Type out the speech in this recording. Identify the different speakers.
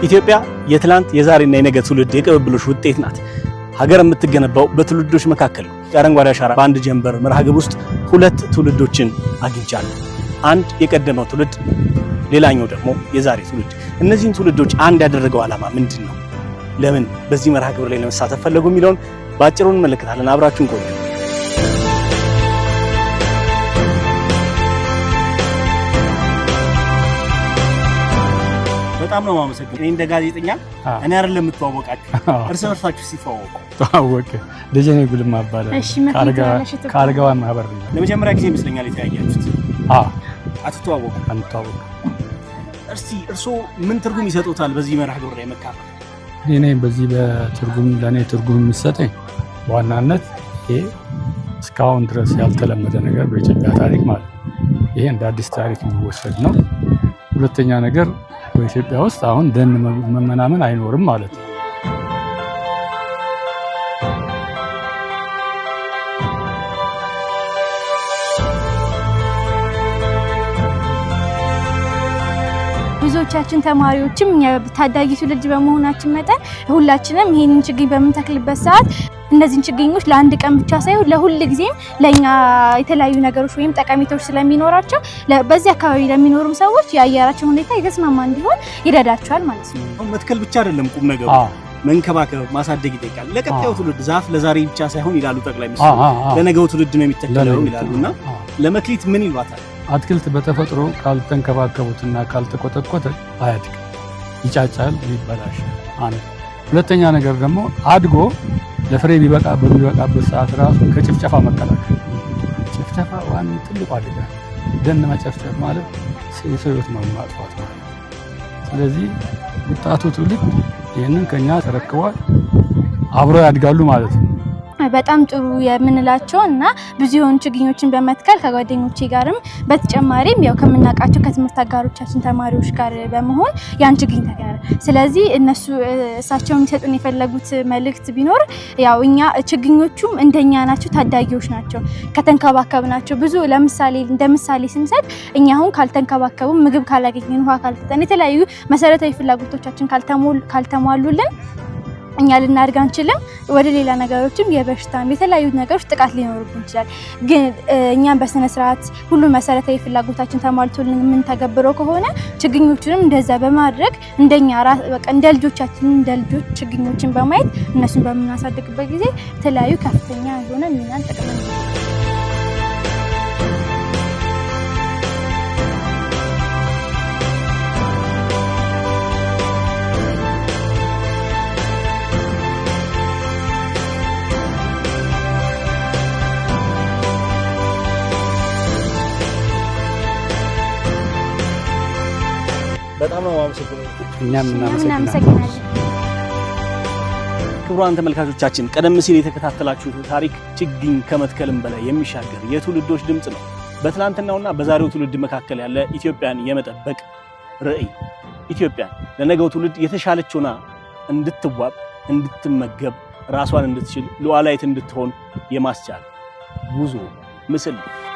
Speaker 1: ኢትዮጵያ የትላንት የዛሬና የነገ ትውልድ የቅብብሎሽ ውጤት ናት። ሀገር የምትገነባው በትውልዶች መካከል ነው። የአረንጓዴ አሻራ በአንድ ጀንበር መርሃ ግብር ውስጥ ሁለት ትውልዶችን አግኝቻለሁ። አንድ የቀደመው ትውልድ፣ ሌላኛው ደግሞ የዛሬ ትውልድ። እነዚህን ትውልዶች አንድ ያደረገው ዓላማ ምንድን ነው? ለምን በዚህ መርሃ ግብር ላይ ለመሳተፍ ፈለጉ የሚለውን በአጭሩ እንመለከታለን። አብራችሁን ቆዩ። በጣም ነው ማመሰግነው። እኔ እንደ ጋዜጠኛ እኔ አይደለም የምትዋወቃችሁ፣ እርስ በርሳችሁ ሲተዋወቁ
Speaker 2: ተዋወቀ። ደጀኔ ጉልማ አባለ ካርጋዋ ማህበር ነው።
Speaker 1: ለመጀመሪያ ጊዜ ይመስለኛል የተያያችሁት። አትተዋወቁ? አንተዋወቁ። እስቲ እርስዎ ምን ትርጉም ይሰጡታል በዚህ መርሃ ግብር ላይ መካፈል?
Speaker 2: እኔ በዚህ በትርጉም ለኔ ትርጉም የሚሰጠኝ በዋናነት ይሄ እስካሁን ድረስ ያልተለመደ ነገር በኢትዮጵያ ታሪክ ማለት ይሄ እንደ አዲስ ታሪክ የሚወሰድ ነው። ሁለተኛ ነገር በኢትዮጵያ ውስጥ አሁን ደን መመናመን አይኖርም ማለት ነው።
Speaker 3: ብዙዎቻችን ተማሪዎችም ታዳጊ ትውልድ በመሆናችን መጠን ሁላችንም ይሄንን ችግኝ በምንተክልበት ሰዓት እነዚህን ችግኞች ለአንድ ቀን ብቻ ሳይሆን ለሁል ጊዜም ለኛ የተለያዩ ነገሮች ወይም ጠቀሜታዎች ስለሚኖራቸው በዚህ አካባቢ ለሚኖሩም ሰዎች የአየራችን ሁኔታ የተስማማ እንዲሆን ይረዳቸዋል ማለት ነው።
Speaker 1: መትከል ብቻ አይደለም ቁም ነገሩ፣ መንከባከብ ማሳደግ ይጠይቃል። ለቀጣዩ ትውልድ ዛፍ ለዛሬ ብቻ ሳይሆን ይላሉ ጠቅላይ ሚኒስትሩ፣ ለነገው ትውልድ ነው የሚተከለው ይላሉና ለመክሊት ምን ይሏታል?
Speaker 2: አትክልት በተፈጥሮ ካልተንከባከቡትና ካልተቆጠቆጠ አያድግም፣ ይጫጫል፣ ይበላሻል። አንድ ሁለተኛ ነገር ደግሞ አድጎ ለፍሬ በሚበቃበት ሰዓት ራሱ ከጭፍጨፋ መከላከል። ጭፍጨፋ ዋን ትልቁ አደጋ፣ ደን መጨፍጨፍ ማለት የሰው ሕይወት ማጥፋት ማለት። ስለዚህ ወጣቱ ትውልድ ይህንን ከኛ ተረክቧል፣ አብረው ያድጋሉ ማለት ነው።
Speaker 3: በጣም ጥሩ የምንላቸው እና ብዙ የሆኑ ችግኞችን በመትከል ከጓደኞቼ ጋርም በተጨማሪም ያው ከምናውቃቸው ከትምህርት አጋሮቻችን ተማሪዎች ጋር በመሆን ያን ችግኝ ተከለ። ስለዚህ እሳቸው የሚሰጡን የፈለጉት መልእክት ቢኖር ያው እኛ ችግኞቹም እንደኛ ናቸው፣ ታዳጊዎች ናቸው። ከተንከባከብናቸው ብዙ ለምሳሌ እንደ ምሳሌ ስንሰጥ እኛ አሁን ካልተንከባከቡ፣ ምግብ ካላገኘን፣ ውሃ ካልተጠን፣ የተለያዩ መሰረታዊ ፍላጎቶቻችን ካልተሟሉልን እኛ ልናድግ አንችልም። ወደ ሌላ ነገሮችም የበሽታም የተለያዩ ነገሮች ጥቃት ሊኖርብን ይችላል። ግን እኛም በስነ ስርዓት ሁሉ መሰረታዊ ፍላጎታችን ተሟልቶልን የምንተገብረው ከሆነ ችግኞቹንም እንደዛ በማድረግ እንደኛ በቃ እንደ ልጆቻችን እንደ ልጆች ችግኞችን በማየት እነሱን በምናሳድግበት ጊዜ የተለያዩ ከፍተኛ የሆነ ሚናን ጥቅም
Speaker 1: በጣም ነው ማመሰግነው።
Speaker 2: እኛም
Speaker 3: እናመሰግናለን።
Speaker 1: ክቡራን ተመልካቾቻችን ቀደም ሲል የተከታተላችሁት ታሪክ ችግኝ ከመትከልም በላይ የሚሻገር የትውልዶች ድምጽ ነው። በትናንትናውና በዛሬው ትውልድ መካከል ያለ ኢትዮጵያን የመጠበቅ ራዕይ፣ ኢትዮጵያን ለነገው ትውልድ የተሻለች ሆና እንድትዋብ፣ እንድትመገብ፣ ራሷን እንድትችል፣ ሉዓላዊት እንድትሆን የማስቻል ጉዞ ምስል ነው።